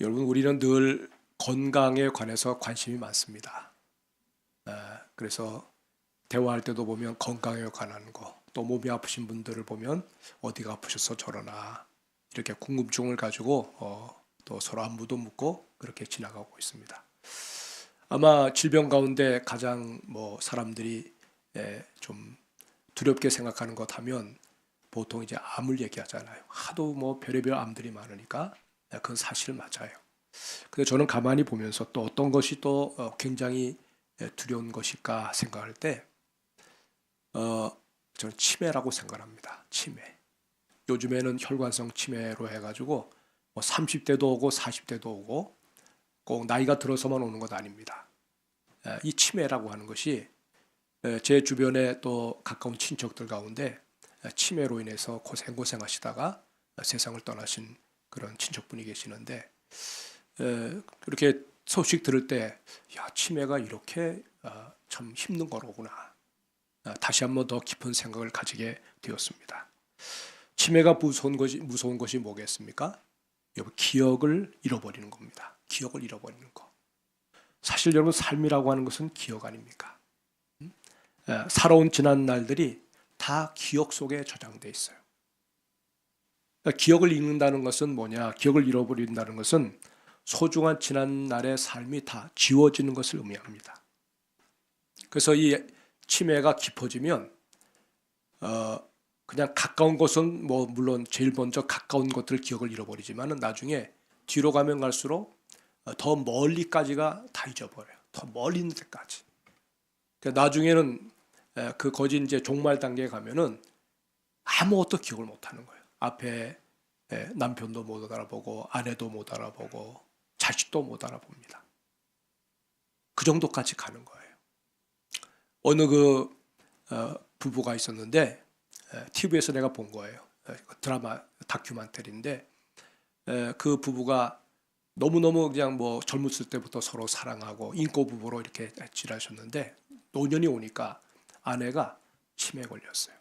여러분, 우리는 늘 건강에 관해서 관심이 많습니다. 그래서 대화할 때도 보면 건강에 관한 거, 또 몸이 아프신 분들을 보면 어디가 아프셔서 저러나 이렇게 궁금증을 가지고 또 서로 안부도 묻고 그렇게 지나가고 있습니다. 아마 질병 가운데 가장 사람들이 좀 두렵게 생각하는 것 하면 보통 이제 암을 얘기하잖아요. 하도 별의별 암들이 많으니까 그건 사실 맞아요. 근데 저는 가만히 보면서 또 어떤 것이 또 굉장히 두려운 것일까 생각할 때 저는 치매라고 생각합니다. 치매. 요즘에는 혈관성 치매로 해가지고 30대도 오고 40대도 오고 꼭 나이가 들어서만 오는 것 아닙니다. 이 치매라고 하는 것이 제 주변에 또 가까운 친척들 가운데 치매로 인해서 고생하시다가 세상을 떠나신 그런 친척분이 계시는데 그렇게 소식 들을 때 치매가 이렇게 참 힘든 거로구나. 다시 한번 더 깊은 생각을 가지게 되었습니다. 치매가 무서운 것이 뭐겠습니까? 여러분, 기억을 잃어버리는 겁니다. 기억을 잃어버리는 거. 사실 여러분, 삶이라고 하는 것은 기억 아닙니까? 살아온 지난 날들이 다 기억 속에 저장돼 있어요. 그러니까 기억을 잃는다는 것은 뭐냐? 기억을 잃어버린다는 것은 소중한 지난 날의 삶이 다 지워지는 것을 의미합니다. 그래서 이 치매가 깊어지면 그냥 가까운 것은 물론 제일 먼저 가까운 것들 기억을 잃어버리지만은 나중에 뒤로 가면 갈수록 더 멀리까지가 다 잊어버려요. 더 멀리 있는 데까지. 그러니까 나중에는 그 거진 이제 종말 단계에 가면은 아무것도 기억을 못 하는 거예요. 앞에 남편도 못 알아보고 아내도 못 알아보고 자식도 못 알아봅니다. 그 정도까지 가는 거예요. 어느 부부가 있었는데 TV에서 내가 본 거예요. 드라마 다큐멘터리인데 그 부부가 너무너무 그냥 젊었을 때부터 서로 사랑하고 인고 부부로 이렇게 지내셨는데 노년이 오니까 아내가 치매에 걸렸어요.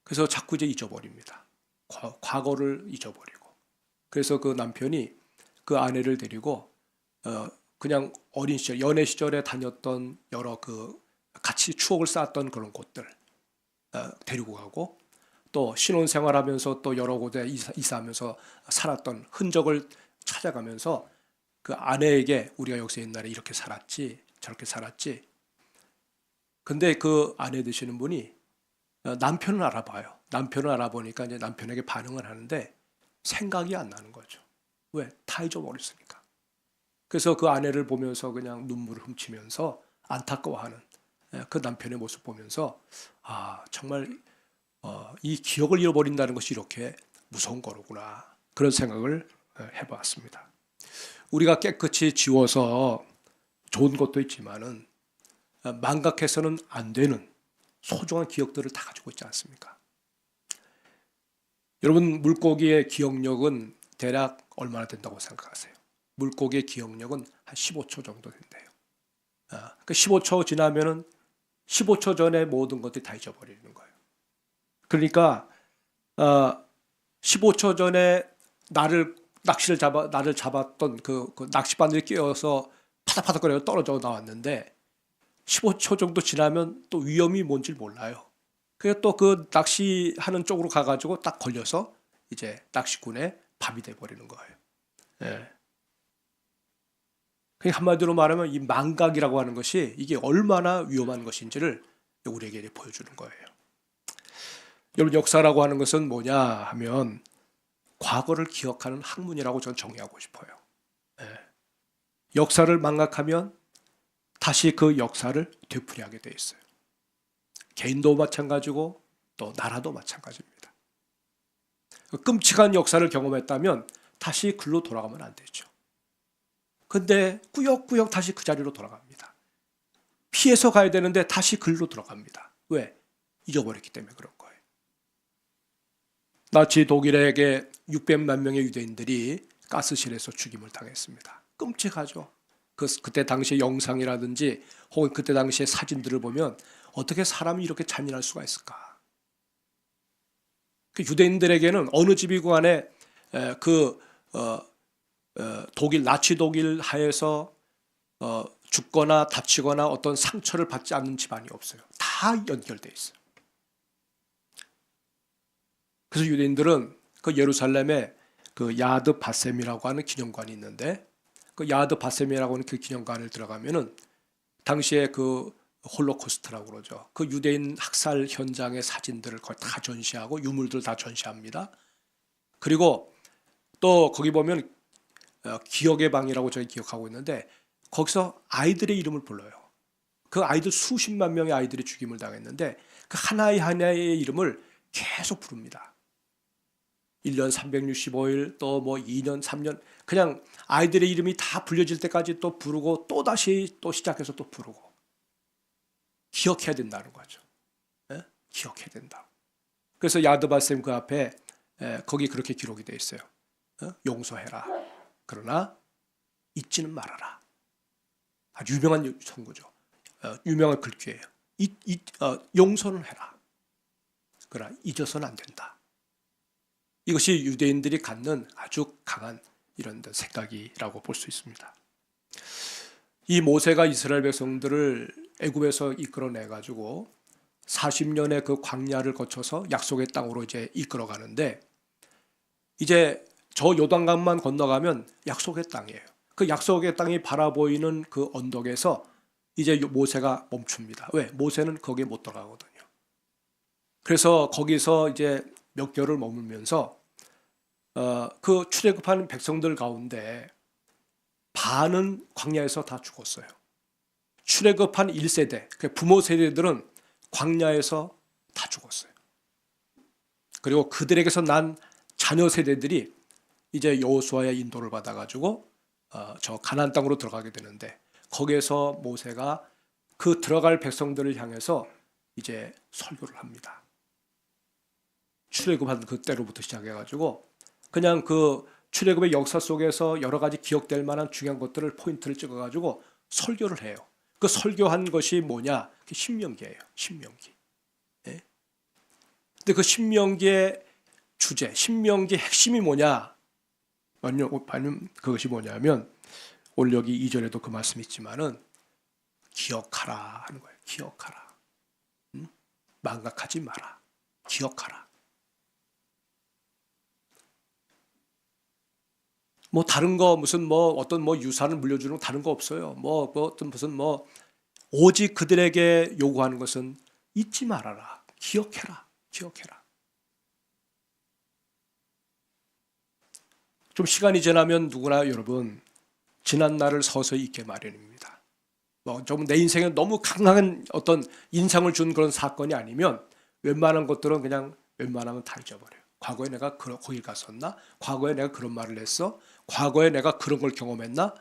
그래서 자꾸 이제 잊어버립니다. 과거를 잊어버리고. 그래서 그 남편이 그 아내를 데리고 그냥 어린 시절, 연애 시절에 다녔던 여러 같이 추억을 쌓았던 그런 곳들 데리고 가고 또 신혼생활하면서 또 여러 곳에 이사하면서 살았던 흔적을 찾아가면서 그 아내에게 우리가 여기서 옛날에 이렇게 살았지 저렇게 살았지. 근데 그 아내 되시는 분이 남편을 알아봐요. 남편을 알아보니까 이제 남편에게 반응을 하는데 생각이 안 나는 거죠. 왜? 다 잊어버렸으니까. 그래서 그 아내를 보면서 그냥 눈물을 훔치면서 안타까워하는 그 남편의 모습 보면서 정말 이 기억을 잃어버린다는 것이 이렇게 무서운 거로구나. 그런 생각을 해봤습니다. 우리가 깨끗이 지워서 좋은 것도 있지만은 망각해서는 안 되는 소중한 기억들을 다 가지고 있지 않습니까? 여러분, 물고기의 기억력은 대략 얼마나 된다고 생각하세요? 물고기의 기억력은 한 15초 정도 된대요. 그 15초 지나면은 15초 전에 모든 것들이 다 잊어버리는 거예요. 그러니까 15초 전에 나를 잡았던 그 낚시바늘에 끼어서 파닥파닥거려 떨어져 나왔는데 15초 정도 지나면 또 위험이 뭔지 몰라요. 그래서 또 그 낚시하는 쪽으로 가가지고 딱 걸려서 이제 낚시꾼의 밥이 돼버리는 거예요. 예. 한마디로 말하면 이 망각이라고 하는 것이 이게 얼마나 위험한 것인지를 우리에게 보여주는 거예요. 여러분, 역사라고 하는 것은 뭐냐 하면 과거를 기억하는 학문이라고 저는 정의하고 싶어요. 역사를 망각하면 다시 그 역사를 되풀이하게 돼 있어요. 개인도 마찬가지고 또 나라도 마찬가지입니다. 끔찍한 역사를 경험했다면 다시 글로 돌아가면 안 되죠. 근데 꾸역꾸역 다시 그 자리로 돌아갑니다. 피해서 가야 되는데 다시 글로 들어갑니다. 왜? 잊어버렸기 때문에 그런 거예요. 나치 독일에게 600만 명의 유대인들이 가스실에서 죽임을 당했습니다. 끔찍하죠. 그때 당시의 영상이라든지 혹은 그때 당시의 사진들을 보면 어떻게 사람이 이렇게 잔인할 수가 있을까? 그 유대인들에게는 어느 집이고 간에 그 독일 나치 독일 하에서 죽거나 다치거나 어떤 상처를 받지 않는 집안이 없어요. 다 연결돼 있어요. 그래서 유대인들은 그 예루살렘에 그 야드 바셈이라고 하는 기념관이 있는데, 그 야드 바셈이라고 하는 그 기념관을 들어가면은 당시에 그 홀로코스트라고 그러죠. 그 유대인 학살 현장의 사진들을 거의 다 전시하고 유물들 다 전시합니다. 그리고 또 거기 보면 기억의 방이라고 저희 기억하고 있는데, 거기서 아이들의 이름을 불러요. 그 아이들 수십만 명의 아이들이 죽임을 당했는데 그 하나의 하나의 이름을 계속 부릅니다. 1년 365일 또 뭐 2년 3년 그냥 아이들의 이름이 다 불려질 때까지 또 부르고 또 다시 또 시작해서 또 부르고, 기억해야 된다는 거죠. 예? 기억해야 된다. 그래서 야드바셈 그 앞에 거기 그렇게 기록이 되어 있어요. 용서해라. 그러나 잊지는 말아라. 아주 유명한 선구죠. 유명한 글귀예요. 용서는 해라. 그러나 잊어서는 안 된다. 이것이 유대인들이 갖는 아주 강한 이런 생각이라고 볼 수 있습니다. 이 모세가 이스라엘 백성들을 애굽에서 이끌어내 가지고 40년의 그 광야를 거쳐서 약속의 땅으로 이제 이끌어 가는데, 이제 저 요단강만 건너가면 약속의 땅이에요. 그 약속의 땅이 바라보이는 그 언덕에서 이제 모세가 멈춥니다. 왜? 모세는 거기에 못 들어가거든요. 그래서 거기서 이제 몇 개월을 머물면서 그 출애굽한 백성들 가운데 반은 광야에서 다 죽었어요. 출애굽한 1세대, 부모 세대들은 광야에서 다 죽었어요. 그리고 그들에게서 난 자녀 세대들이 이제 여호수아의 인도를 받아가지고 저 가나안 땅으로 들어가게 되는데, 거기에서 모세가 그 들어갈 백성들을 향해서 이제 설교를 합니다. 출애굽한 그때로부터 시작해가지고 그냥 그 출애굽의 역사 속에서 여러 가지 기억될 만한 중요한 것들을 포인트를 찍어가지고 설교를 해요. 그 설교한 것이 뭐냐? 신명기예요. 신명기. 예? 근데 그 신명기의 주제, 신명기의 핵심이 뭐냐? 그것이 뭐냐면 오늘 여기 2절에도 그 말씀이 있지만은 기억하라 하는 거예요. 기억하라. 망각하지 마라. 기억하라. 뭐 다른 거 무슨 뭐 어떤 뭐 유산을 물려주는 다른 거 없어요. 뭐 어떤 무슨 오직 그들에게 요구하는 것은 잊지 말아라. 기억해라. 기억해라. 좀 시간이 지나면 누구나 여러분 지난 날을 서서히 잊게 마련입니다. 좀 내 인생에 너무 강한 어떤 인상을 준 그런 사건이 아니면 웬만한 것들은 그냥 웬만하면 다 잊어버려요. 과거에 내가 거길 갔었나? 과거에 내가 그런 말을 했어? 과거에 내가 그런 걸 경험했나?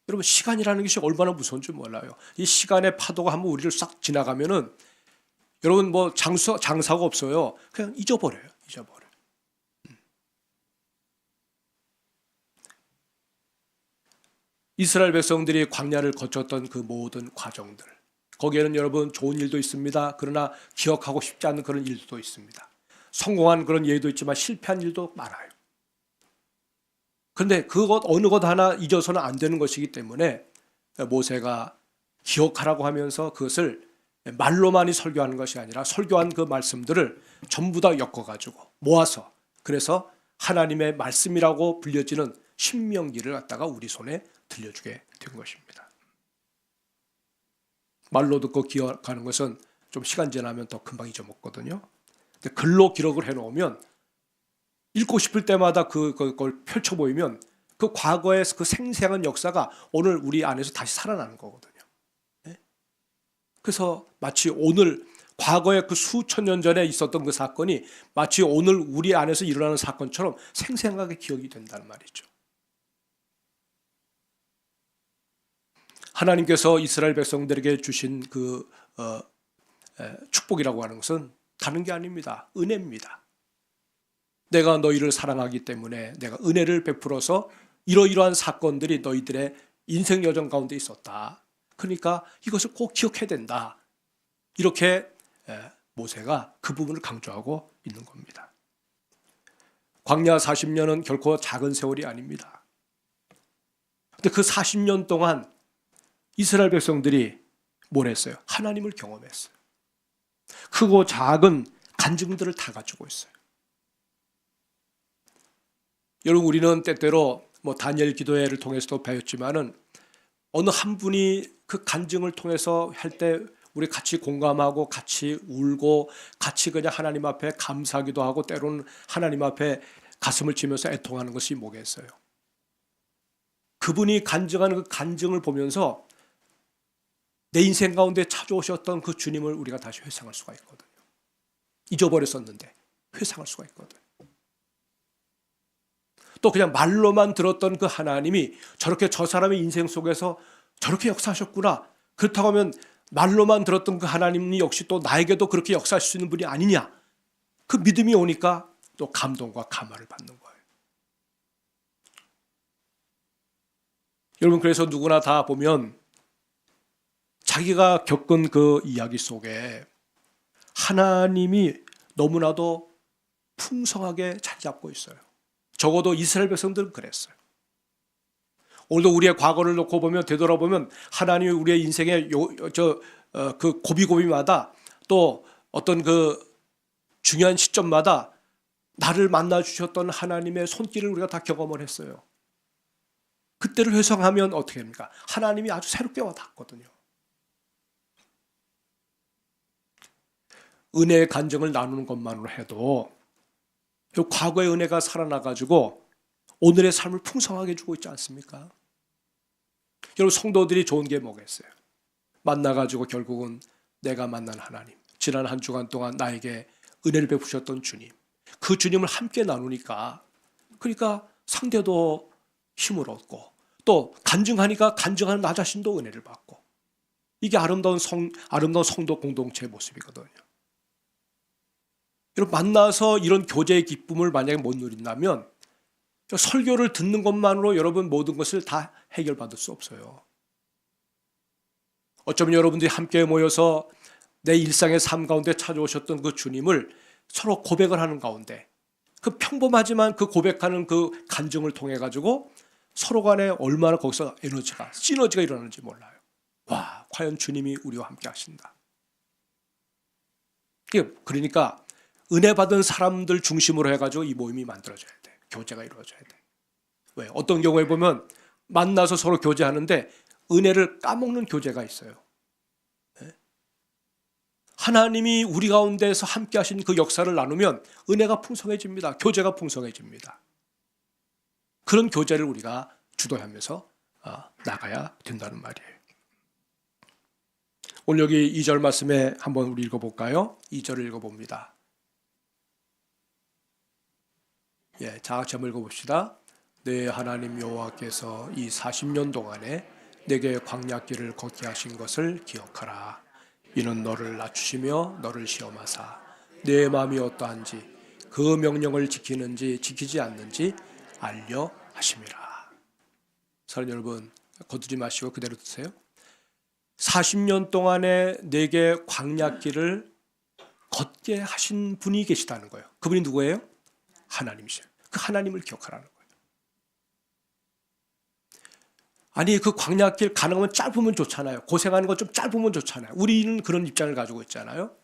여러분 시간이라는 것이 얼마나 무서운지 몰라요. 이 시간의 파도가 한번 우리를 싹 지나가면은 여러분 장사가 없어요. 그냥 잊어버려요. 잊어버려요. 이스라엘 백성들이 광야를 거쳤던 그 모든 과정들, 거기에는 여러분 좋은 일도 있습니다. 그러나 기억하고 싶지 않은 그런 일도 있습니다. 성공한 그런 예도 있지만 실패한 일도 많아요. 그런데 그것 어느 것 하나 잊어서는 안 되는 것이기 때문에 모세가 기억하라고 하면서 그것을 말로만이 설교하는 것이 아니라 설교한 그 말씀들을 전부 다 엮어가지고 모아서, 그래서 하나님의 말씀이라고 불려지는 신명기를 갖다가 우리 손에 들려주게 된 것입니다. 말로 듣고 기억하는 것은 좀 시간 지나면 더 금방 잊어먹거든요. 근데 글로 기록을 해놓으면 읽고 싶을 때마다 그걸 펼쳐 보이면 그 과거의 그 생생한 역사가 오늘 우리 안에서 다시 살아나는 거거든요. 네? 그래서 마치 오늘 과거에 그 수천 년 전에 있었던 그 사건이 마치 오늘 우리 안에서 일어나는 사건처럼 생생하게 기억이 된다는 말이죠. 하나님께서 이스라엘 백성들에게 주신 그 축복이라고 하는 것은 다른 게 아닙니다. 은혜입니다. 내가 너희를 사랑하기 때문에 내가 은혜를 베풀어서 이러이러한 사건들이 너희들의 인생 여정 가운데 있었다. 그러니까 이것을 꼭 기억해야 된다. 이렇게 모세가 그 부분을 강조하고 있는 겁니다. 광야 40년은 결코 작은 세월이 아닙니다. 근데 그 40년 동안 이스라엘 백성들이 뭘 했어요? 하나님을 경험했어요. 크고 작은 간증들을 다 가지고 있어요. 여러분, 우리는 때때로 다니엘 기도회를 통해서도 배웠지만은 어느 한 분이 그 간증을 통해서 할 때 우리 같이 공감하고 같이 울고 같이 그냥 하나님 앞에 감사하기도 하고 때로는 하나님 앞에 가슴을 치면서 애통하는 것이 뭐겠어요? 그분이 간증하는 그 간증을 보면서 내 인생 가운데 찾아오셨던 그 주님을 우리가 다시 회상할 수가 있거든요. 잊어버렸었는데 회상할 수가 있거든요. 또 그냥 말로만 들었던 그 하나님이 저렇게 저 사람의 인생 속에서 저렇게 역사하셨구나. 그렇다고 하면 말로만 들었던 그 하나님이 역시 또 나에게도 그렇게 역사할 수 있는 분이 아니냐. 그 믿음이 오니까 또 감동과 감화를 받는 거예요. 여러분, 그래서 누구나 다 보면 자기가 겪은 그 이야기 속에 하나님이 너무나도 풍성하게 자리 잡고 있어요. 적어도 이스라엘 백성들은 그랬어요. 오늘도 우리의 과거를 놓고 보면, 되돌아보면 하나님이 우리의 인생의 그 고비고비마다 또 어떤 그 중요한 시점마다 나를 만나 주셨던 하나님의 손길을 우리가 다 경험을 했어요. 그때를 회상하면 어떻게 됩니까? 하나님이 아주 새롭게 와닿거든요. 은혜의 간증을 나누는 것만으로 해도 과거의 은혜가 살아나가지고 오늘의 삶을 풍성하게 주고 있지 않습니까? 여러분, 성도들이 좋은 게 뭐겠어요? 만나가지고 결국은 내가 만난 하나님, 지난 한 주간 동안 나에게 은혜를 베푸셨던 주님, 그 주님을 함께 나누니까, 그러니까 상대도 힘을 얻고 또 간증하니까 간증하는 나 자신도 은혜를 받고, 이게 아름다운 성도 공동체의 모습이거든요. 여러분, 만나서 이런 교제의 기쁨을 만약에 못 누린다면 설교를 듣는 것만으로 여러분 모든 것을 다 해결받을 수 없어요. 어쩌면 여러분들이 함께 모여서 내 일상의 삶 가운데 찾아오셨던 그 주님을 서로 고백을 하는 가운데, 그 평범하지만 그 고백하는 그 간증을 통해 가지고 서로 간에 얼마나 거기서 시너지가 일어나는지 몰라요. 와, 과연 주님이 우리와 함께 하신다. 그러니까 은혜 받은 사람들 중심으로 해가지고 이 모임이 만들어져야 돼. 교제가 이루어져야 돼. 왜? 어떤 경우에 보면 만나서 서로 교제하는데 은혜를 까먹는 교제가 있어요. 네? 하나님이 우리 가운데서 함께 하신 그 역사를 나누면 은혜가 풍성해집니다. 교제가 풍성해집니다. 그런 교제를 우리가 주도하면서 나가야 된다는 말이에요. 오늘 여기 2절 말씀에 한번 우리 읽어볼까요? 2절을 읽어봅니다. 자, 같이 한번 읽어봅시다. 내 하나님 여호와께서 이 40년 동안에 내게 광야길을 걷게 하신 것을 기억하라. 이는 너를 낮추시며 너를 시험하사 내 마음이 어떠한지 그 명령을 지키는지 지키지 않는지 알려 하심이라. 사랑하는 여러분, 거두지 마시고 그대로 드세요. 40년 동안에 내게 광야길을 걷게 하신 분이 계시다는 거예요. 그분이 누구예요? 하나님이세요. 그 하나님을 기억하라는 거예요. 아니, 그 광야길 가능하면 짧으면 좋잖아요. 고생하는 건 좀 짧으면 좋잖아요. 우리는 그런 입장을 가지고 있잖아요.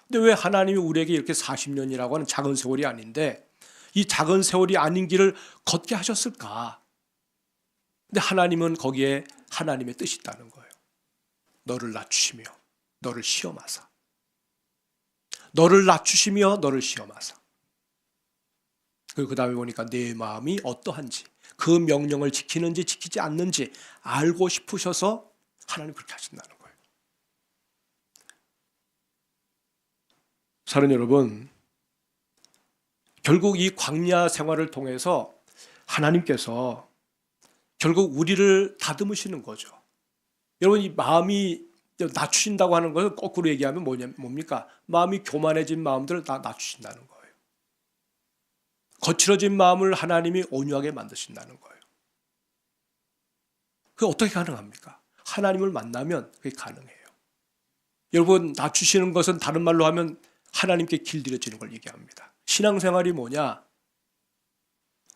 근데 왜 하나님이 우리에게 이렇게 40년이라고 하는 작은 세월이 아닌데 이 작은 세월이 아닌 길을 걷게 하셨을까? 근데 하나님은 거기에 하나님의 뜻이 있다는 거예요. 너를 낮추시며 너를 시험하사. 너를 낮추시며 너를 시험하사. 그 다음에 보니까 내 마음이 어떠한지, 그 명령을 지키는지 지키지 않는지 알고 싶으셔서 하나님 그렇게 하신다는 거예요. 사랑하는 여러분, 결국 이 광야 생활을 통해서 하나님께서 결국 우리를 다듬으시는 거죠. 여러분, 이 마음이 낮추신다고 하는 것을 거꾸로 얘기하면 뭡니까? 마음이 교만해진 마음들을 다 낮추신다는 거예요. 거칠어진 마음을 하나님이 온유하게 만드신다는 거예요. 그게 어떻게 가능합니까? 하나님을 만나면 그게 가능해요. 여러분, 낮추시는 것은 다른 말로 하면 하나님께 길들여지는 걸 얘기합니다. 신앙생활이 뭐냐?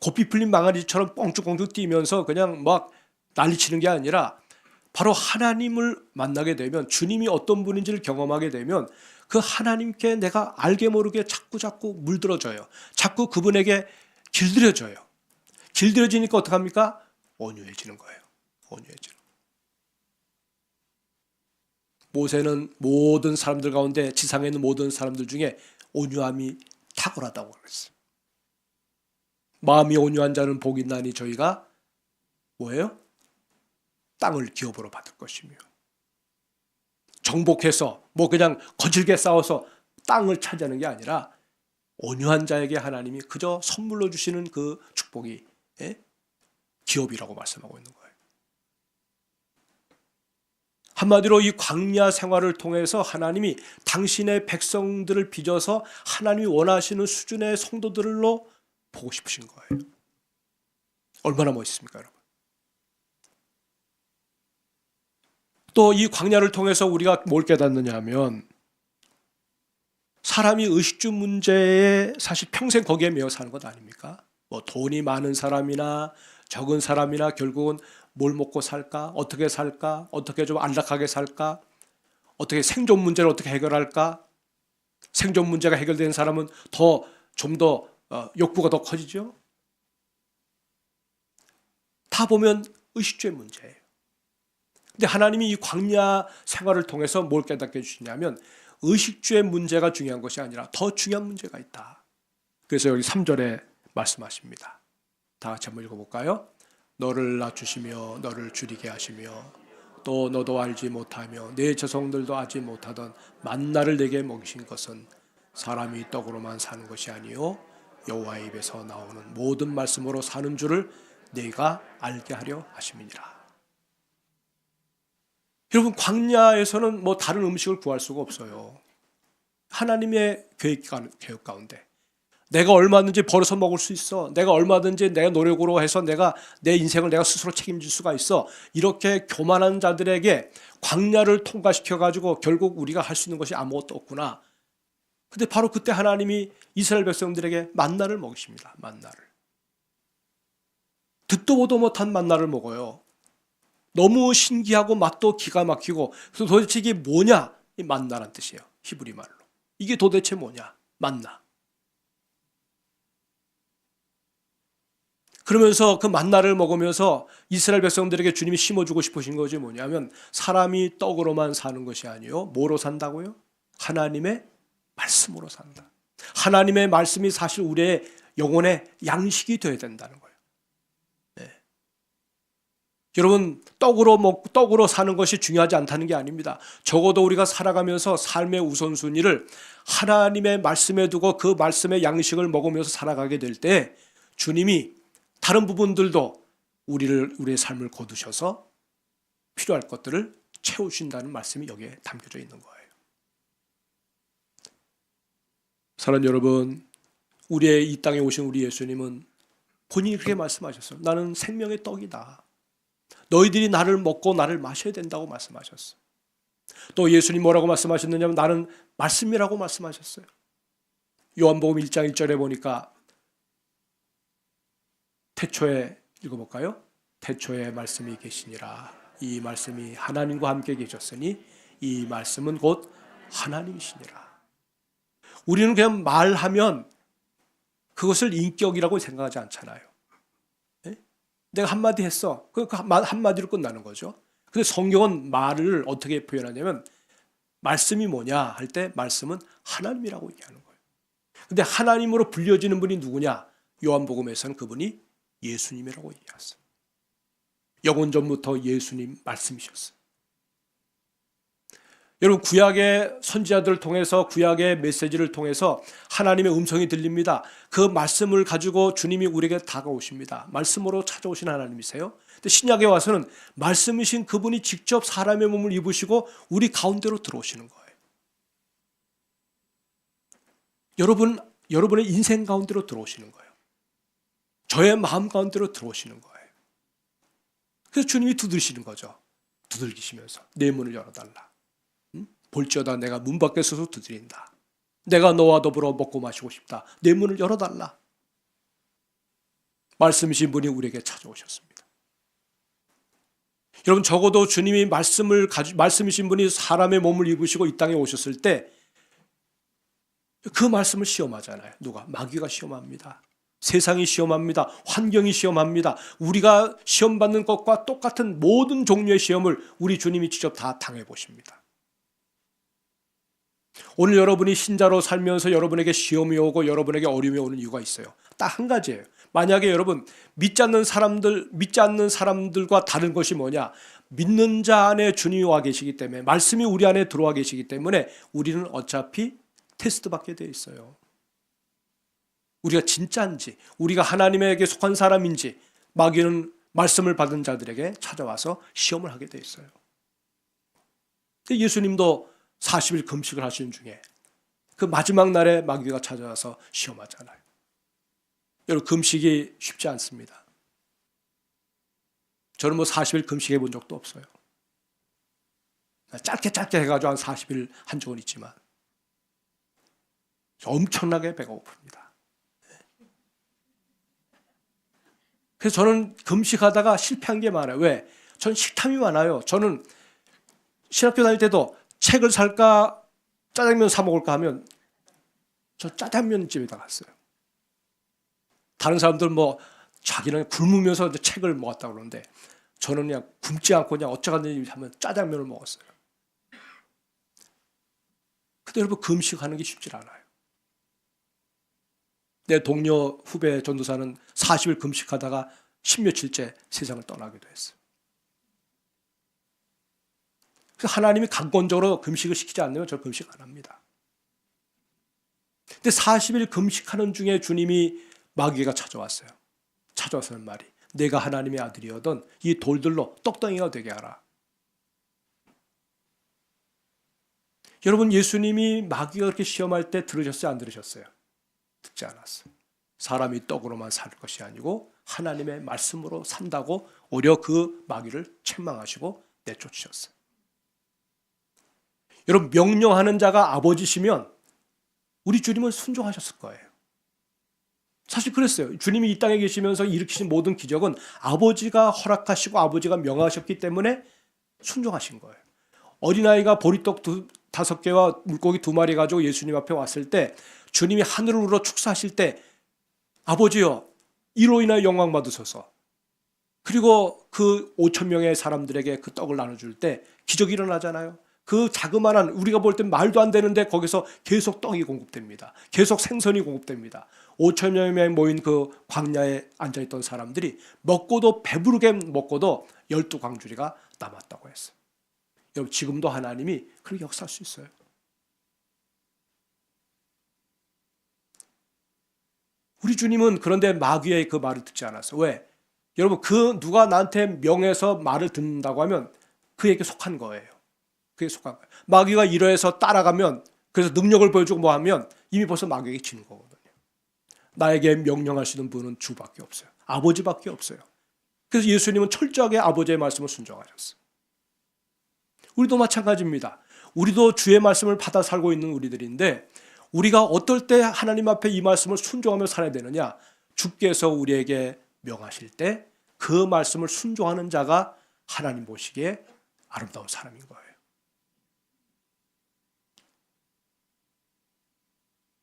고삐 풀린 망아지처럼 뻥쭉뻥쭉 뛰면서 그냥 막 난리치는 게 아니라 바로 하나님을 만나게 되면, 주님이 어떤 분인지를 경험하게 되면 그 하나님께 내가 알게 모르게 자꾸 물들어져요. 자꾸 그분에게 길들여져요. 길들여지니까 어떡합니까? 온유해지는 거예요. 온유해지는. 모세는 모든 사람들 가운데, 지상에 있는 모든 사람들 중에 온유함이 탁월하다고 그랬어요. 마음이 온유한 자는 복이 있나니 저희가 뭐예요? 땅을 기업으로 받을 것이며, 정복해서 뭐 그냥 거칠게 싸워서 땅을 차지하는 게 아니라 온유한 자에게 하나님이 그저 선물로 주시는 그 축복이 기업이라고 말씀하고 있는 거예요. 한마디로 이 광야 생활을 통해서 하나님이 당신의 백성들을 빚어서 하나님이 원하시는 수준의 성도들로 보고 싶으신 거예요. 얼마나 멋있습니까, 여러분? 또 이 광야를 통해서 우리가 뭘 깨닫느냐 하면, 사람이 의식주 문제에 사실 평생 거기에 매여 사는 것 아닙니까? 뭐 돈이 많은 사람이나 적은 사람이나 결국은 뭘 먹고 살까? 어떻게 살까? 어떻게 좀 안락하게 살까? 어떻게 생존 문제를 어떻게 해결할까? 생존 문제가 해결된 사람은 좀 더 욕구가 더 커지죠? 다 보면 의식주의 문제예요. 근데 하나님이 이 광야 생활을 통해서 뭘 깨닫게 해주시냐면, 의식주의 문제가 중요한 것이 아니라 더 중요한 문제가 있다. 그래서 여기 3절에 말씀하십니다. 다 같이 한번 읽어볼까요? 너를 낮추시며 너를 줄이게 하시며 또 너도 알지 못하며 내 자손들도 알지 못하던 만나를 내게 먹이신 것은 사람이 떡으로만 사는 것이 아니요 여호와의 입에서 나오는 모든 말씀으로 사는 줄을 네가 알게 하려 하심이니라. 여러분, 광야에서는 뭐 다른 음식을 구할 수가 없어요. 하나님의 계획 가운데 내가 얼마든지 벌어서 먹을 수 있어. 내가 얼마든지 내가 노력으로 해서 내 인생을 내가 스스로 책임질 수가 있어. 이렇게 교만한 자들에게 광야를 통과시켜 가지고 결국 우리가 할 수 있는 것이 아무것도 없구나. 근데 바로 그때 하나님이 이스라엘 백성들에게 만나를 먹이십니다. 만나를. 듣도 보도 못한 만나를 먹어요. 너무 신기하고 맛도 기가 막히고, 그래서 도대체 이게 뭐냐? 이 만나란 뜻이에요. 히브리 말로. 이게 도대체 뭐냐? 만나. 그러면서 그 만나를 먹으면서 이스라엘 백성들에게 주님이 심어주고 싶으신 것이 뭐냐면, 사람이 떡으로만 사는 것이 아니요 뭐로 산다고요? 하나님의 말씀으로 산다. 하나님의 말씀이 사실 우리의 영혼의 양식이 되어야 된다는 거예요. 네. 여러분, 떡으로 사는 것이 중요하지 않다는 게 아닙니다. 적어도 우리가 살아가면서 삶의 우선순위를 하나님의 말씀에 두고 그 말씀의 양식을 먹으면서 살아가게 될 때 주님이 다른 부분들도 우리의 삶을 거두셔서 필요할 것들을 채우신다는 말씀이 여기에 담겨져 있는 거예요. 사랑하는 여러분, 우리의 이 땅에 오신 우리 예수님은 본인이 그렇게 말씀하셨어요. 나는 생명의 떡이다. 너희들이 나를 먹고 나를 마셔야 된다고 말씀하셨어요. 또 예수님 뭐라고 말씀하셨느냐면 나는 말씀이라고 말씀하셨어요. 요한복음 1장 1절에 보니까 태초에 읽어볼까요? 태초에 말씀이 계시니라. 이 말씀이 하나님과 함께 계셨으니 이 말씀은 곧 하나님이시니라. 우리는 그냥 말하면 그것을 인격이라고 생각하지 않잖아요. 네? 내가 한마디 했어. 그 한마디로 끝나는 거죠. 근데 성경은 말을 어떻게 표현하냐면, 말씀이 뭐냐 할 때 말씀은 하나님이라고 얘기하는 거예요. 근데 하나님으로 불려지는 분이 누구냐? 요한복음에서는 그분이 예수님이라고 얘기했어요. 영원 전부터 예수님 말씀이셨어요. 여러분, 구약의 선지자들을 통해서, 구약의 메시지를 통해서 하나님의 음성이 들립니다. 그 말씀을 가지고 주님이 우리에게 다가오십니다. 말씀으로 찾아오신 하나님이세요. 근데 신약에 와서는 말씀이신 그분이 직접 사람의 몸을 입으시고 우리 가운데로 들어오시는 거예요. 여러분의 인생 가운데로 들어오시는 거예요. 저의 마음 가운데로 들어오시는 거예요. 그래서 주님이 두드리시는 거죠. 두들기시면서 내 문을 열어달라. 볼지어다 내가 문 밖에 서서 두드린다. 내가 너와 더불어 먹고 마시고 싶다. 내 문을 열어달라. 말씀이신 분이 우리에게 찾아오셨습니다. 여러분, 적어도 주님이 말씀이신 분이 사람의 몸을 입으시고 이 땅에 오셨을 때 그 말씀을 시험하잖아요. 누가? 마귀가 시험합니다. 세상이 시험합니다. 환경이 시험합니다. 우리가 시험받는 것과 똑같은 모든 종류의 시험을 우리 주님이 직접 다 당해보십니다. 오늘 여러분이 신자로 살면서 여러분에게 시험이 오고 여러분에게 어려움이 오는 이유가 있어요. 딱 한 가지예요. 만약에 여러분 믿지 않는 사람들과 다른 것이 뭐냐? 믿는 자 안에 주님이 와 계시기 때문에, 말씀이 우리 안에 들어와 계시기 때문에 우리는 어차피 테스트 받게 되어 있어요. 우리가 진짜인지, 우리가 하나님에게 속한 사람인지 마귀는 말씀을 받은 자들에게 찾아와서 시험을 하게 되어 있어요. 예수님도 40일 금식을 하시는 중에 그 마지막 날에 마귀가 찾아와서 시험하잖아요. 여러분, 금식이 쉽지 않습니다. 저는 40일 금식해 본 적도 없어요. 짧게 해가지고 한 40일 한 적은 있지만 엄청나게 배가 고픕니다. 그래서 저는 금식하다가 실패한 게 많아요. 왜? 저는 식탐이 많아요. 저는 신학교 다닐 때도 책을 살까 짜장면 사 먹을까 하면 저 짜장면 집에다 갔어요. 다른 사람들은 자기는 굶으면서 책을 먹었다고 그러는데 저는 그냥 굶지 않고 그냥 어쩌겠는지 하면 짜장면을 먹었어요. 근데 여러분, 금식하는 게 쉽지 않아요. 내 동료 후배 전도사는 40일 금식하다가 10며칠째 세상을 떠나기도 했어요. 그래서 하나님이 강권적으로 금식을 시키지 않으면 저 금식 안 합니다. 근데 40일 금식하는 중에 주님이 마귀가 찾아왔어요. 찾아와서는 말이, 내가 하나님의 아들이어던 이 돌들로 떡덩이가 되게 하라. 여러분, 예수님이 마귀가 그렇게 시험할 때 들으셨어요, 안 들으셨어요? 듣지 않았어요. 사람이 떡으로만 살 것이 아니고 하나님의 말씀으로 산다고 오히려 그 마귀를 책망하시고 내쫓으셨어요. 여러분, 명령하는 자가 아버지시면 우리 주님은 순종하셨을 거예요. 사실 그랬어요. 주님이 이 땅에 계시면서 일으키신 모든 기적은 아버지가 허락하시고 아버지가 명하셨기 때문에 순종하신 거예요. 어린아이가 보리떡 5개와 물고기 2마리 가지고 예수님 앞에 왔을 때 주님이 하늘을 우러 축사하실 때, 아버지여, 이로 인하여 영광 받으소서. 그리고 그 5,000명의 사람들에게 그 떡을 나눠줄 때 기적이 일어나잖아요. 그 자그마한, 우리가 볼 땐 말도 안 되는데 거기서 계속 떡이 공급됩니다. 계속 생선이 공급됩니다. 5,000명이 모인 그 광야에 앉아있던 사람들이 먹고도, 배부르게 먹고도 12광주리가 남았다고 했어요. 여러분, 지금도 하나님이 그렇게 역사할 수 있어요. 우리 주님은 그런데 마귀의 그 말을 듣지 않았어요. 왜? 여러분, 누가 나한테 명해서 말을 듣는다고 하면 그에게 속한 거예요. 그게 속한 거예요. 마귀가 이러해서 따라가면, 그래서 능력을 보여주고 뭐 하면 이미 벌써 마귀에게 지는 거거든요. 나에게 명령하시는 분은 주밖에 없어요. 아버지밖에 없어요. 그래서 예수님은 철저하게 아버지의 말씀을 순종하셨어요. 우리도 마찬가지입니다. 우리도 주의 말씀을 받아 살고 있는 우리들인데, 우리가 어떨 때 하나님 앞에 이 말씀을 순종하며 살아야 되느냐? 주께서 우리에게 명하실 때 그 말씀을 순종하는 자가 하나님 보시기에 아름다운 사람인 거예요.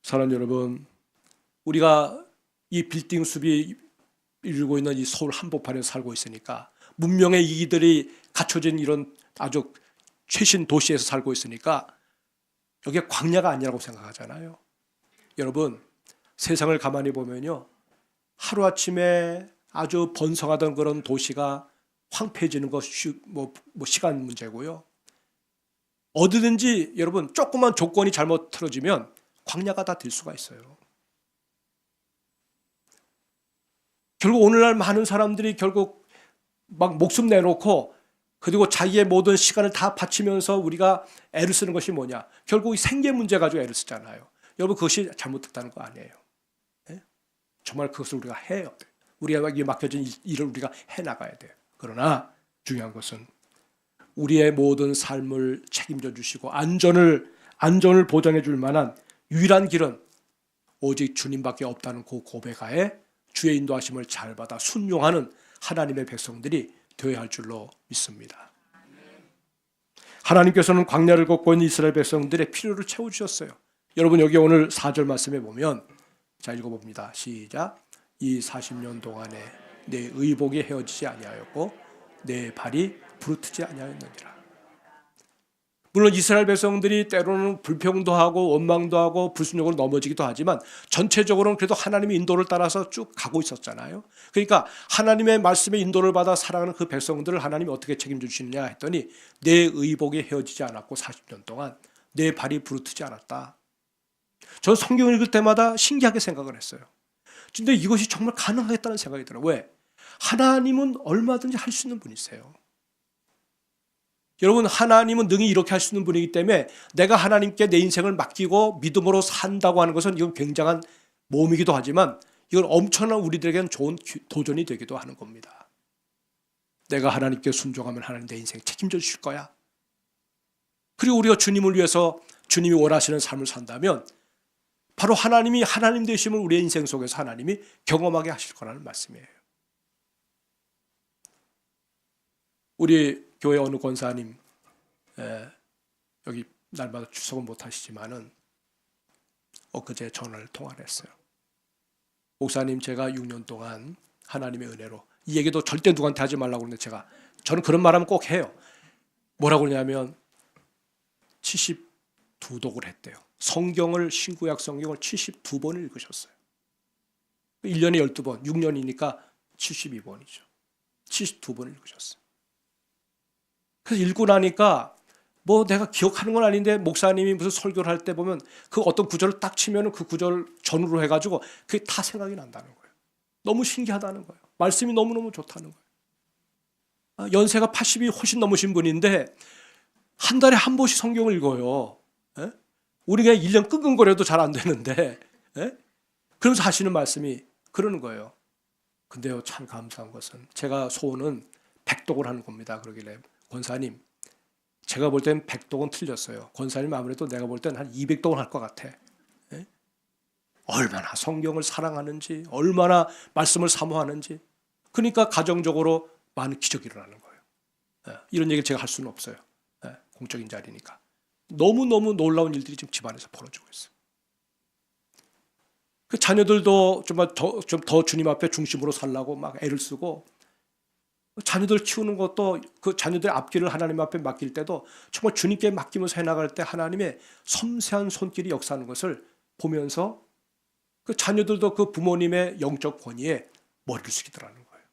사랑하는 여러분, 우리가 이 빌딩 숲이 이루고 있는 이 서울 한복판에서 살고 있으니까, 문명의 이들이 갖춰진 이런 아주 최신 도시에서 살고 있으니까 여기가 광야가 아니라고 생각하잖아요. 여러분, 세상을 가만히 보면요, 하루아침에 아주 번성하던 그런 도시가 황폐해지는 것이 시간 문제고요. 어디든지 여러분, 조그만 조건이 잘못 틀어지면 광야가 다 될 수가 있어요. 결국 오늘날 많은 사람들이 결국 막 목숨 내놓고, 그리고 자기의 모든 시간을 다 바치면서 우리가 애를 쓰는 것이 뭐냐? 결국 생계 문제 가지고 애를 쓰잖아요. 여러분, 그것이 잘못됐다는 거 아니에요. 네? 정말 그것을 우리가 해야 돼요. 우리가 맡겨진 일을 우리가 해나가야 돼요. 그러나 중요한 것은 우리의 모든 삶을 책임져 주시고 안전을 보장해 줄 만한 유일한 길은 오직 주님밖에 없다는 그 고백하에 주의 인도하심을 잘 받아 순종하는 하나님의 백성들이 되어야 할 줄로 믿습니다. 하나님께서는 광야를 걷고 있는 이스라엘 백성들의 필요를 채워주셨어요. 여러분 여기 오늘 4절 말씀에 보면, 자 읽어봅니다. 시작. 이 40년 동안에 내 의복이 헤어지지 아니하였고 내 발이 부르트지 아니하였느니라. 물론 이스라엘 백성들이 때로는 불평도 하고 원망도 하고 불순종으로 넘어지기도 하지만 전체적으로는 그래도 하나님의 인도를 따라서 쭉 가고 있었잖아요. 그러니까 하나님의 말씀의 인도를 받아 살아가는 그 백성들을 하나님이 어떻게 책임져 주시느냐 했더니 내 의복이 헤어지지 않았고 40년 동안 내 발이 부르트지 않았다. 전 성경을 읽을 때마다 신기하게 생각을 했어요. 근데 이것이 정말 가능하겠다는 생각이 들어요. 왜? 하나님은 얼마든지 할 수 있는 분이세요. 여러분 하나님은 능히 이렇게 할 수 있는 분이기 때문에 내가 하나님께 내 인생을 맡기고 믿음으로 산다고 하는 것은 이건 굉장한 모험이기도 하지만 이건 엄청난 우리들에게는 좋은 도전이 되기도 하는 겁니다. 내가 하나님께 순종하면 하나님 내 인생 책임져 주실 거야. 그리고 우리가 주님을 위해서 주님이 원하시는 삶을 산다면 바로 하나님이 하나님 되심을 우리의 인생 속에서 하나님이 경험하게 하실 거라는 말씀이에요. 우리 교회 어느 권사님 여기 날마다 출석은 못하시지만은 엊그제 전화를 통화를 했어요. 목사님 제가 6년 동안 하나님의 은혜로 이 얘기도 절대 누구한테 하지 말라고 그러는데 저는 그런 말하면 꼭 해요. 뭐라고 그러냐면 72독을 했대요. 성경을 신구약 성경을 72번을 읽으셨어요. 1년에 12번 6년이니까 72번이죠. 72번을 읽으셨어요. 그래서 읽고 나니까 뭐 내가 기억하는 건 아닌데 목사님이 무슨 설교를 할 때 보면 그 어떤 구절을 딱 치면 그 구절 전후로 해가지고 그게 다 생각이 난다는 거예요. 너무 신기하다는 거예요. 말씀이 너무너무 좋다는 거예요. 연세가 80이 훨씬 넘으신 분인데 한 달에 한 번씩 성경을 읽어요. 에? 우리가 1년 끙끙거려도 잘 안 되는데 에? 그러면서 하시는 말씀이 그러는 거예요. 근데요 참 감사한 것은 제가 소원은 100독을 하는 겁니다. 그러길래 권사님 제가 볼 땐 100독은 틀렸어요. 권사님 아무래도 내가 볼 땐 한 200독은 할 것 같아. 에? 얼마나 성경을 사랑하는지 얼마나 말씀을 사모하는지 그러니까 가정적으로 많은 기적이 일어나는 거예요. 이런 얘기를 제가 할 수는 없어요. 공적인 자리니까. 너무너무 놀라운 일들이 지금 집안에서 벌어지고 있어요. 그 자녀들도 좀 더 주님 앞에 중심으로 살라고 막 애를 쓰고 자녀들 키우는 것도 그 자녀들의 앞길을 하나님 앞에 맡길 때도 정말 주님께 맡기면서 해나갈 때 하나님의 섬세한 손길이 역사하는 것을 보면서 그 자녀들도 그 부모님의 영적 권위에 머리를 숙이더라는 거예요.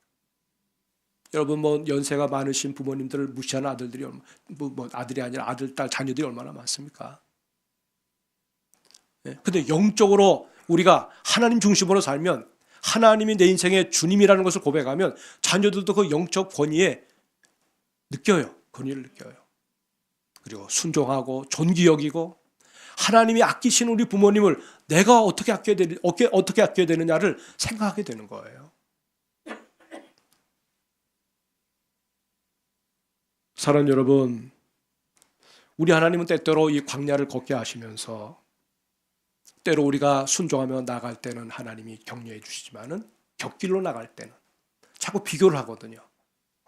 여러분 뭐 연세가 많으신 부모님들을 무시하는 아들들이 뭐 아들이 아니라 아들, 딸, 자녀들이 얼마나 많습니까? 근데 영적으로 우리가 하나님 중심으로 살면 하나님이 내 인생의 주님이라는 것을 고백하면 자녀들도 그 영적 권위에 느껴요. 권위를 느껴요. 그리고 순종하고 존귀 여기고 하나님이 아끼시는 우리 부모님을 내가 어떻게 아껴야 되느냐를 생각하게 되는 거예요. 사랑하는 여러분, 우리 하나님은 때때로 이 광야를 걷게 하시면서 때로 우리가 순종하며 나갈 때는 하나님이 격려해 주시지만은 곁길로 나갈 때는 자꾸 비교를 하거든요.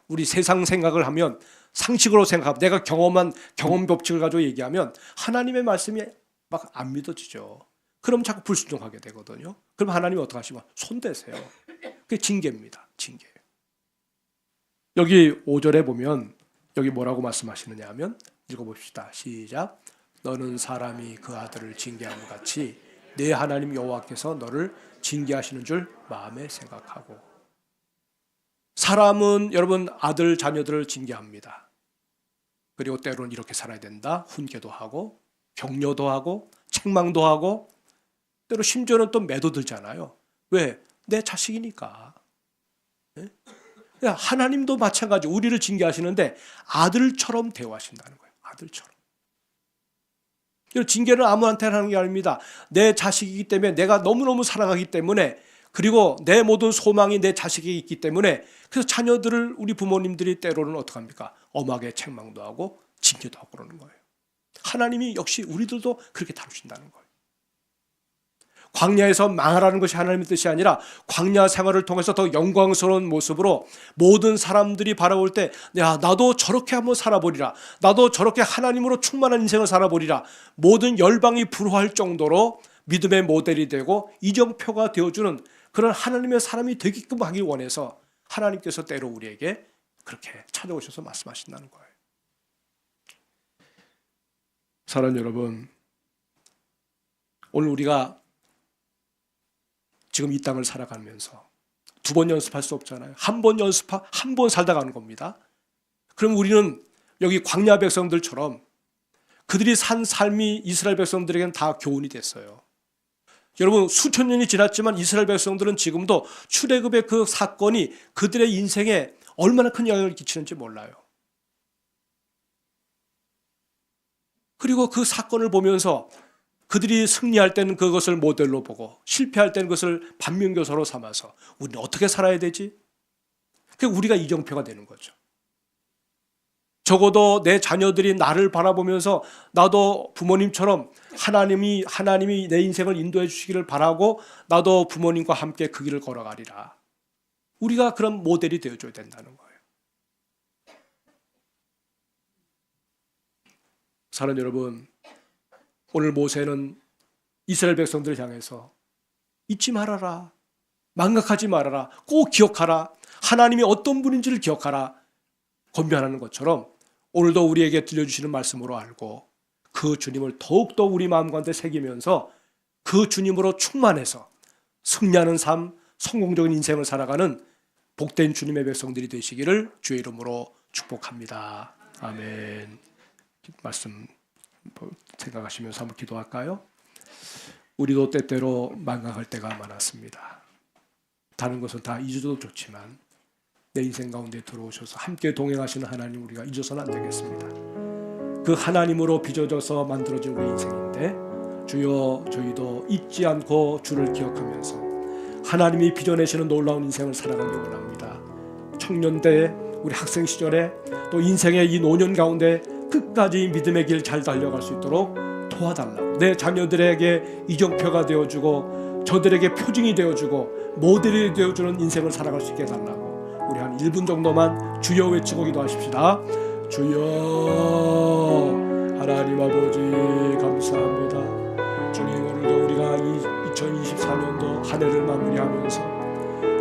우리 세상 생각을 하면 상식으로 생각하면 내가 경험한 경험 법칙을 가지고 얘기하면 하나님의 말씀이 막 안 믿어지죠. 그럼 자꾸 불순종하게 되거든요. 그럼 하나님이 어떻게 하시면 손대세요. 그게 징계입니다. 징계. 여기 5절에 보면 여기 뭐라고 말씀하시느냐 하면 읽어봅시다. 시작. 너는 사람이 그 아들을 징계함 같이 내 하나님 여호와께서 너를 징계하시는 줄 마음에 생각하고. 사람은 여러분 아들 자녀들을 징계합니다. 그리고 때로는 이렇게 살아야 된다 훈계도 하고 격려도 하고 책망도 하고 때로 심지어는 또 매도 들잖아요. 왜? 내 자식이니까. 하나님도 마찬가지 우리를 징계하시는데 아들처럼 대우하신다는 거예요. 아들처럼. 징계는 아무한테나 하는 게 아닙니다. 내 자식이기 때문에 내가 너무너무 사랑하기 때문에 그리고 내 모든 소망이 내 자식이 있기 때문에 그래서 자녀들을 우리 부모님들이 때로는 어떡합니까? 엄하게 책망도 하고 징계도 하고 그러는 거예요. 하나님이 역시 우리들도 그렇게 다루신다는 거예요. 광야에서 망하라는 것이 하나님의 뜻이 아니라 광야 생활을 통해서 더 영광스러운 모습으로 모든 사람들이 바라볼 때 야, 나도 저렇게 한번 살아보리라, 나도 저렇게 하나님으로 충만한 인생을 살아보리라, 모든 열방이 부러워할 정도로 믿음의 모델이 되고 이정표가 되어주는 그런 하나님의 사람이 되게끔 하길 원해서 하나님께서 때로 우리에게 그렇게 찾아오셔서 말씀하신다는 거예요. 사랑하는 여러분, 오늘 우리가 지금 이 땅을 살아가면서 두 번 연습할 수 없잖아요. 한 번 살다 가는 겁니다. 그럼 우리는 여기 광야 백성들처럼 그들이 산 삶이 이스라엘 백성들에게는 다 교훈이 됐어요. 여러분, 수천 년이 지났지만 이스라엘 백성들은 지금도 출애굽의 그 사건이 그들의 인생에 얼마나 큰 영향을 끼치는지 몰라요. 그리고 그 사건을 보면서 그들이 승리할 때는 그것을 모델로 보고 실패할 때는 그것을 반면교사로 삼아서 우리는 어떻게 살아야 되지? 그게 우리가 이정표가 되는 거죠. 적어도 내 자녀들이 나를 바라보면서 나도 부모님처럼 하나님이 내 인생을 인도해 주시기를 바라고 나도 부모님과 함께 그 길을 걸어가리라. 우리가 그런 모델이 되어줘야 된다는 거예요. 사랑하는 여러분, 오늘 모세는 이스라엘 백성들을 향해서 잊지 말아라, 망각하지 말아라, 꼭 기억하라, 하나님이 어떤 분인지를 기억하라 권면하는 것처럼 오늘도 우리에게 들려주시는 말씀으로 알고 그 주님을 더욱더 우리 마음 가운데 새기면서 그 주님으로 충만해서 승리하는 삶, 성공적인 인생을 살아가는 복된 주님의 백성들이 되시기를 주의 이름으로 축복합니다. 아멘. 말씀 생각하시면서 한번 기도할까요? 우리도 때때로 망각할 때가 많았습니다. 다른 것은 다 잊어도 좋지만 내 인생 가운데 들어오셔서 함께 동행하시는 하나님 우리가 잊어서는 안 되겠습니다. 그 하나님으로 빚어져서 만들어진 우리 인생인데 주여 저희도 잊지 않고 주를 기억하면서 하나님이 빚어내시는 놀라운 인생을 살아가기 원합니다. 청년 때 우리 학생 시절에 또 인생의 이 노년 가운데 끝까지 믿음의 길 잘 달려갈 수 있도록 도와달라고, 내 자녀들에게 이정표가 되어주고 저들에게 표징이 되어주고 모델이 되어주는 인생을 살아갈 수 있게 해달라고 우리 한 1분 정도만 주여 외치고 기도하십시다. 주여 하나님 아버지 감사합니다. 주님, 오늘도 우리가 2024년도 한 해를 마무리하면서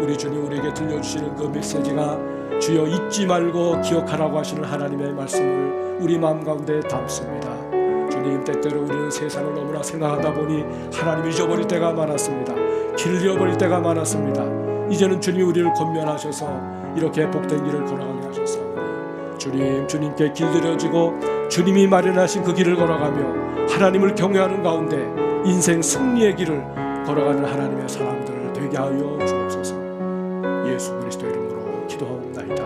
우리 주님 우리에게 들려주시는 그 메시지가 주여 잊지 말고 기억하라고 하시는 하나님의 말씀을 우리 마음 가운데 담습니다. 주님, 때때로 우리는 세상을 너무나 생각하다 보니 하나님을 잊어버릴 때가 많았습니다. 길을 잃어버릴 때가 많았습니다. 이제는 주님이 우리를 권면하셔서 이렇게 복된 길을 걸어가게 하셨사오니 주님께 길들여지고 주님이 마련하신 그 길을 걸어가며 하나님을 경외하는 가운데 인생 승리의 길을 걸어가는 하나님의 사람들 되게 하여 주옵소서. 예수 그리스도 이름으로 기도하옵나이다.